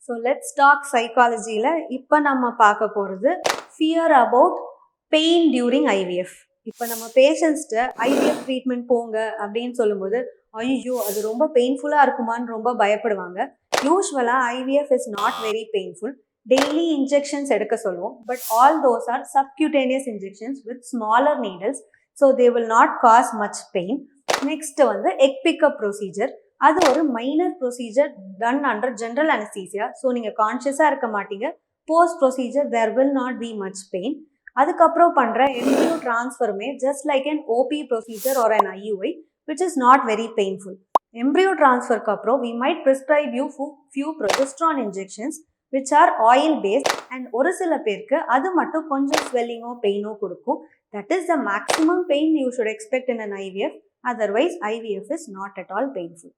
So let's talk சைக்காலஜியில் இப்போ நம்ம பார்க்க போகிறது fear about pain during IVF. இப்போ நம்ம பேஷண்ட்ஸ்ட்டு ஐவிஎஃப் ட்ரீட்மெண்ட் போங்க அப்படின்னு சொல்லும்போது ஐயோ அது ரொம்ப பெயின்ஃபுல்லாக இருக்குமான்னு ரொம்ப பயப்படுவாங்க. யூஸ்வலாக IVF is not very painful. Daily injections எடுக்க சொல்லுவோம், but all those are subcutaneous injections with smaller needles, so they will not cause much pain. Next வந்து எக் பிக்கப் ப்ரொசீஜர். அது ஒரு minor procedure done under general anaesthesia. So நீங்கள் கான்ஷியஸாக இருக்க மாட்டீங்க. Post procedure there will not be much pain. அதுக்கப்புறம் பண்ணுற embryo ட்ரான்ஸ்ஃபருமே just like an OP procedure or an IUI which is not very painful. Embryo ட்ரான்ஸ்ஃபருக்கு அப்புறம் we might prescribe you few progesterone injections which are oil based, and ஒரு சில பேருக்கு அது மட்டும் கொஞ்சம் ஸ்வெல்லிங்கோ பெயினோ கொடுக்கும். That is the maximum pain you should expect in an IVF. Otherwise IVF is not at all painful.